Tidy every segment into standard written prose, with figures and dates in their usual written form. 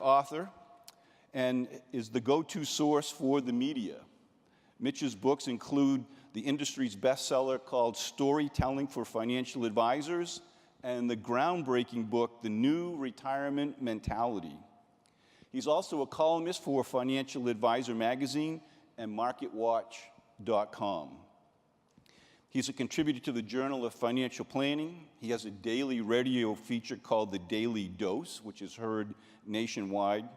author and is the go-to source for the media. Mitch's books include the industry's bestseller called Storytelling for Financial Advisors and the groundbreaking book, The New Retirement Mentality. He's also a columnist for Financial Advisor magazine and MarketWatch.com. He's a contributor to the Journal of Financial Planning. He has a daily radio feature called The Daily Dose, which is heard nationwide.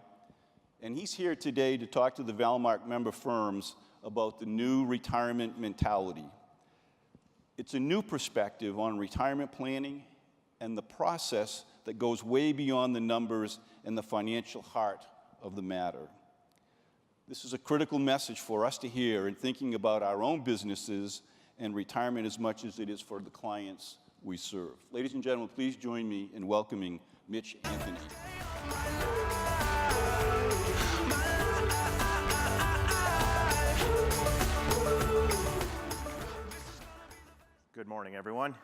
And he's here today to talk to the Valmark member firms about the new retirement mentality. It's a new perspective on retirement planning and the process that goes way beyond the numbers and the financial heart of the matter. This is a critical message for us to hear in thinking about our own businesses and retirement as much as it is for the clients we serve. Ladies and gentlemen, please join me in welcoming Mitch Anthony. Good morning, everyone.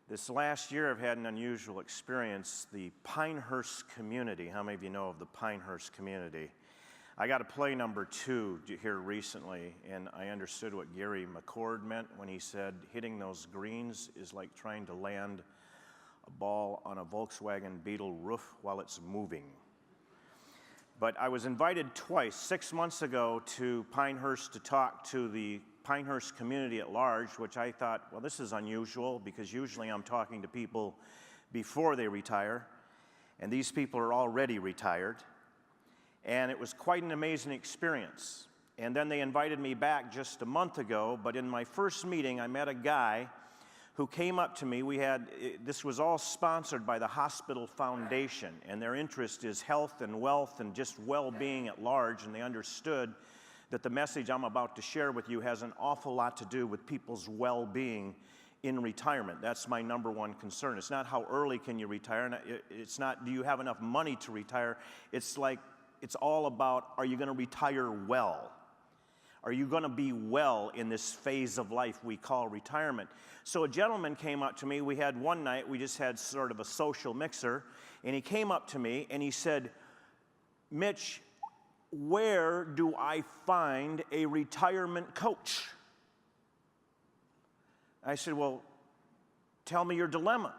This last year, I've had an unusual experience. The Pinehurst community. How many of you know of the Pinehurst community? I got to play number 2 here recently, and I understood what Gary McCord meant when he said hitting those greens is like trying to land a ball on a Volkswagen Beetle roof while it's moving. But I was invited twice, 6 months ago, to Pinehurst to talk to the Pinehurst community at large, which I thought, well, this is unusual because usually I'm talking to people before they retire, and these people are already retired. And it was quite an amazing experience. And then they invited me back just a month ago, but in my first meeting, I met a guy who came up to me. This was all sponsored by the Hospital Foundation, and their interest is health and wealth and just well-being at large, and they understood that the message I'm about to share with you has an awful lot to do with people's well-being in retirement. That's my number one concern. It's not how early can you retire. It's not do you have enough money to retire. It's all about, are you going to retire well? Are you going to be well in this phase of life we call retirement? So a gentleman came up to me. We had one night, we just had sort of a social mixer, and he came up to me and he said, Mitch, where do I find a retirement coach? I said, well, tell me your dilemma.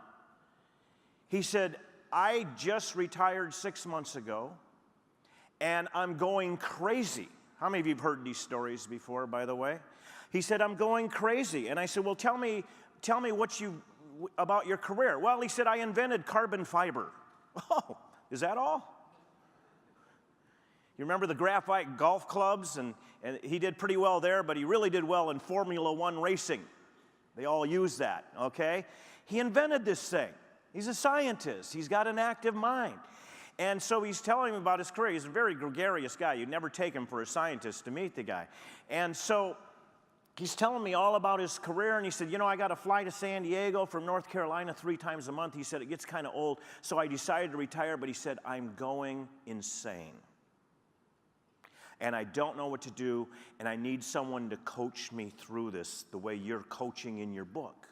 He said, I just retired 6 months ago, and I'm going crazy. How many of you have heard these stories before, by the way? He said, I'm going crazy. And I said, well, tell me about your career. Well, he said, I invented carbon fiber. Oh, is that all? You remember the graphite golf clubs? And he did pretty well there, but he really did well in Formula One racing. They all use that, okay? He invented this thing. He's a scientist. He's got an active mind. And so he's telling me about his career. He's a very gregarious guy. You'd never take him for a scientist to meet the guy. And so he's telling me all about his career, and he said, you know, I got to fly to San Diego from North Carolina 3 times a month. He said, it gets kind of old, so I decided to retire, but he said, I'm going insane. And I don't know what to do, and I need someone to coach me through this the way you're coaching in your book.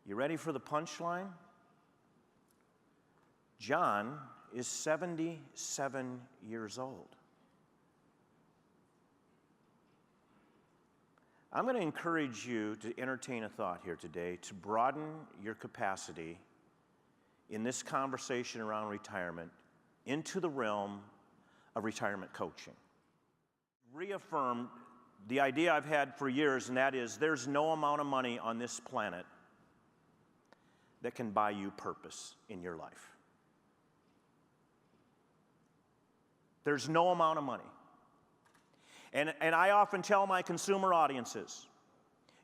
You ready for the punchline? John is 77 years old. I'm going to encourage you to entertain a thought here today to broaden your capacity in this conversation around retirement into the realm of retirement coaching. Reaffirm the idea I've had for years, and that is there's no amount of money on this planet that can buy you purpose in your life. There's no amount of money. And I often tell my consumer audiences,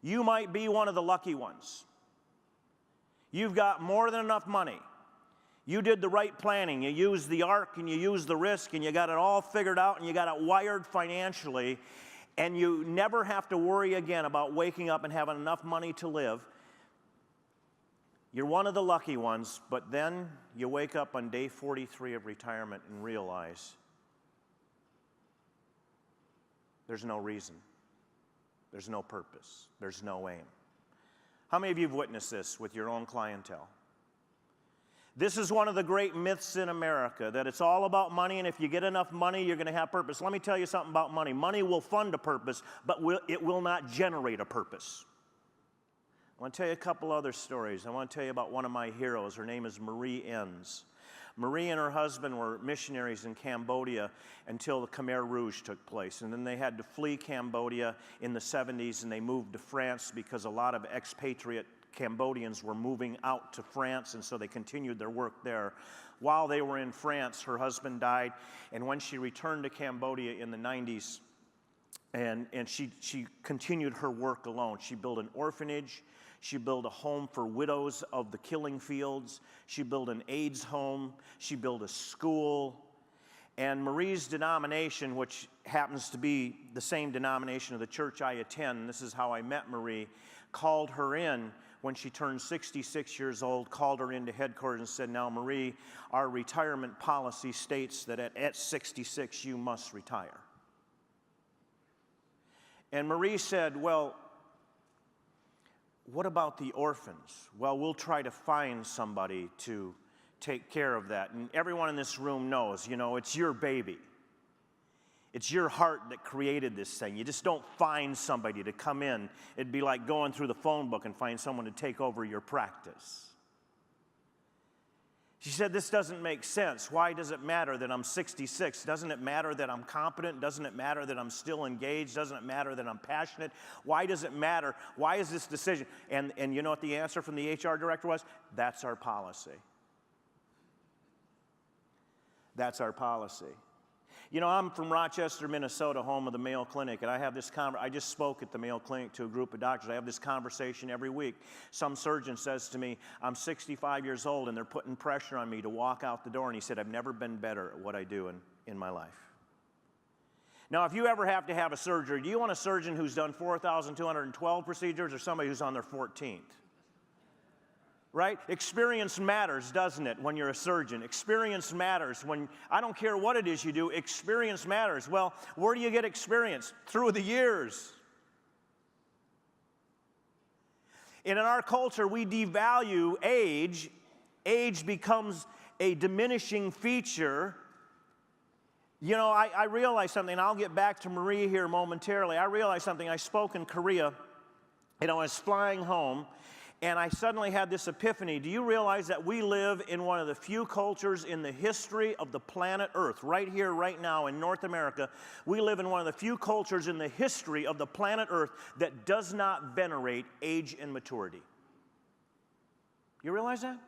you might be one of the lucky ones. You've got more than enough money. You did the right planning. You used the ARC and you used the risk and you got it all figured out and you got it wired financially, and you never have to worry again about waking up and having enough money to live. You're one of the lucky ones, but then you wake up on day 43 of retirement and realize there's no reason, there's no purpose, there's no aim. How many of you have witnessed this with your own clientele? This is one of the great myths in America, that it's all about money, and if you get enough money, you're going to have purpose. Let me tell you something about money. Money will fund a purpose, but it will not generate a purpose. I want to tell you a couple other stories. I want to tell you about one of my heroes. Her name is Marie Enns. Marie and her husband were missionaries in Cambodia until the Khmer Rouge took place. And then they had to flee Cambodia in the 70s, and they moved to France because a lot of expatriate Cambodians were moving out to France, and so they continued their work there. While they were in France, her husband died, and when she returned to Cambodia in the 90s, and she continued her work alone. She built an orphanage. She built a home for widows of the killing fields. She built an AIDS home. She built a school. And Marie's denomination, which happens to be the same denomination of the church I attend, this is how I met Marie, called her in when she turned 66 years old, called her into headquarters and said, "Now, Marie, our retirement policy states that at 66 you must retire." And Marie said, "Well, what about the orphans?" "Well, we'll try to find somebody to take care of that." And everyone in this room knows, it's your baby. It's your heart that created this thing. You just don't find somebody to come in. It'd be like going through the phone book and find someone to take over your practice. She said, "This doesn't make sense. Why does it matter that I'm 66? Doesn't it matter that I'm competent? Doesn't it matter that I'm still engaged? Doesn't it matter that I'm passionate? Why does it matter? Why is this decision?" And you know what the answer from the HR director was? "That's our policy. That's our policy." I'm from Rochester, Minnesota, home of the Mayo Clinic, and I have this I just spoke at the Mayo Clinic to a group of doctors. I have this conversation every week. Some surgeon says to me, "I'm 65 years old, and they're putting pressure on me to walk out the door." And he said, "I've never been better at what I do in my life." Now, if you ever have to have a surgery, do you want a surgeon who's done 4,212 procedures or somebody who's on their 14th? Right? Experience matters, doesn't it, when you're a surgeon? Experience matters. I don't care what it is you do, experience matters. Well, where do you get experience? Through the years. And in our culture, we devalue age. Age becomes a diminishing feature. I realized something, and I'll get back to Marie here momentarily. I realized something. I spoke in Korea, and I was flying home, and I suddenly had this epiphany. Do you realize that we live in one of the few cultures in the history of the planet Earth, right here, right now in North America, we live in one of the few cultures in the history of the planet Earth that does not venerate age and maturity? You realize that?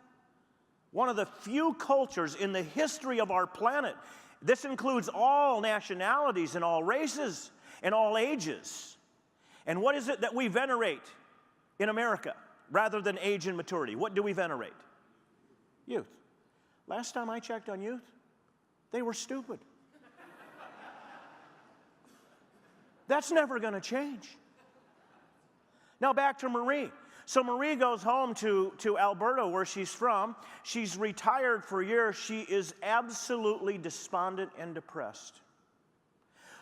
One of the few cultures in the history of our planet. This includes all nationalities and all races and all ages. And what is it that we venerate in America? Rather than age and maturity, what do we venerate? Youth. Last time I checked on youth, they were stupid. That's never going to change. Now back to Marie. So Marie goes home to Alberta, where she's from. She's retired for a year. She is absolutely despondent and depressed.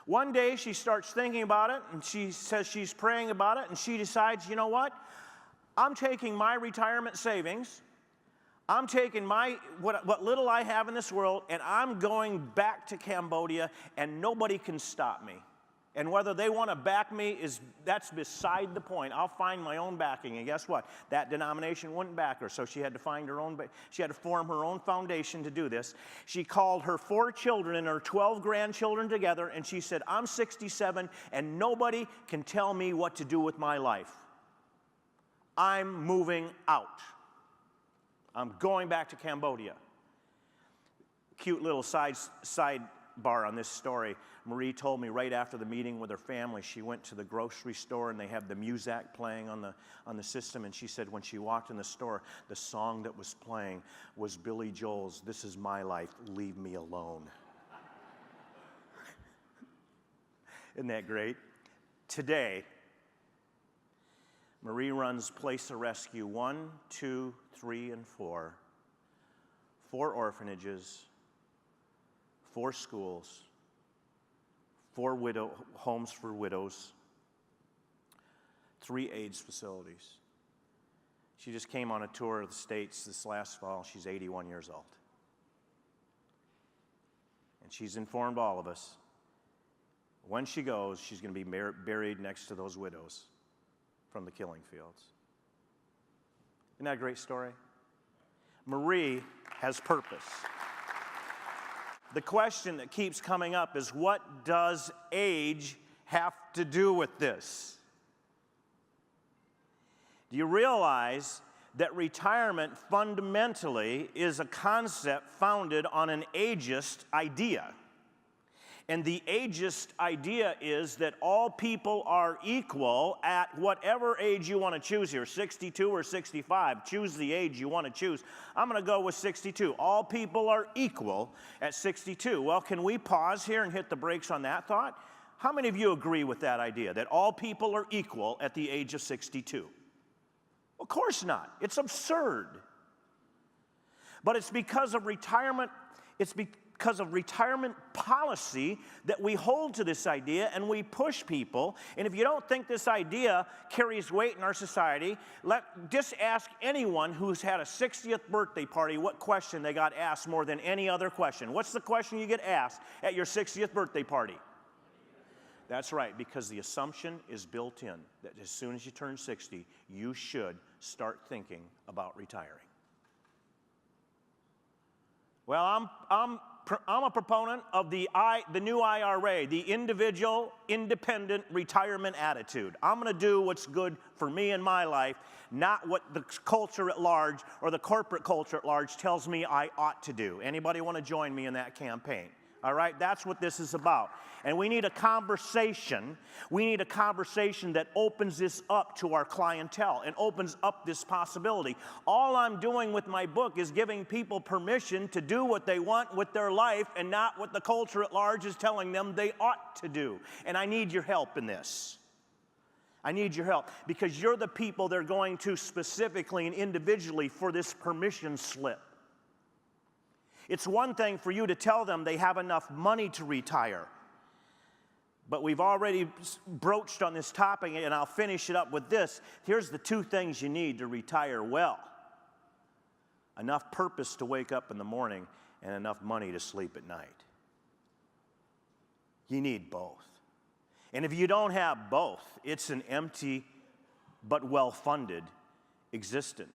One day she starts thinking about it, and she says she's praying about it, and she decides, you know what? I'm taking my retirement savings, I'm taking what little I have in this world, and I'm going back to Cambodia, and nobody can stop me. And whether they want to back me, that's beside the point. I'll find my own backing. And guess what? That denomination wouldn't back her, so she had to she had to form her own foundation to do this. She called her 4 children and her 12 grandchildren together, and she said, "I'm 67, and nobody can tell me what to do with my life. I'm moving out. I'm going back to Cambodia." Cute little sidebar on this story. Marie told me right after the meeting with her family, she went to the grocery store and they have the Muzak playing on the system, and she said when she walked in the store, the song that was playing was Billy Joel's "This Is My Life, Leave Me Alone." Isn't that great? Today, Marie runs Place of Rescue 1, 2, 3, and 4. 4 orphanages, 4 schools, 4 homes for widows, 3 AIDS facilities. She just came on a tour of the States this last fall. She's 81 years old. And she's informed all of us, when she goes, she's going to be buried next to those widows from the killing fields. Isn't that a great story? Marie has purpose. The question that keeps coming up is, what does age have to do with this? Do you realize that retirement fundamentally is a concept founded on an ageist idea? And the ageist idea is that all people are equal at whatever age you want to choose here, 62 or 65. Choose the age you want to choose. I'm going to go with 62. All people are equal at 62. Well, can we pause here and hit the brakes on that thought? How many of you agree with that idea, that all people are equal at the age of 62? Of course not. It's absurd. But it's because of retirement, policy that we hold to this idea and we push people. And if you don't think this idea carries weight in our society, just ask anyone who's had a 60th birthday party what question they got asked more than any other question. What's the question you get asked at your 60th birthday party? That's right, because the assumption is built in that as soon as you turn 60, you should start thinking about retiring. Well, I'm a proponent of the new IRA, the individual, independent retirement attitude. I'm going to do what's good for me in my life, not what the culture at large or the corporate culture at large tells me I ought to do. Anybody want to join me in that campaign? All right, that's what this is about. And we need a conversation. We need a conversation that opens this up to our clientele and opens up this possibility. All I'm doing with my book is giving people permission to do what they want with their life and not what the culture at large is telling them they ought to do. And I need your help in this. I need your help because you're the people they're going to specifically and individually for this permission slip. It's one thing for you to tell them they have enough money to retire. But we've already broached on this topic, and I'll finish it up with this. Here's the two things you need to retire well. Enough purpose to wake up in the morning and enough money to sleep at night. You need both. And if you don't have both, it's an empty but well-funded existence.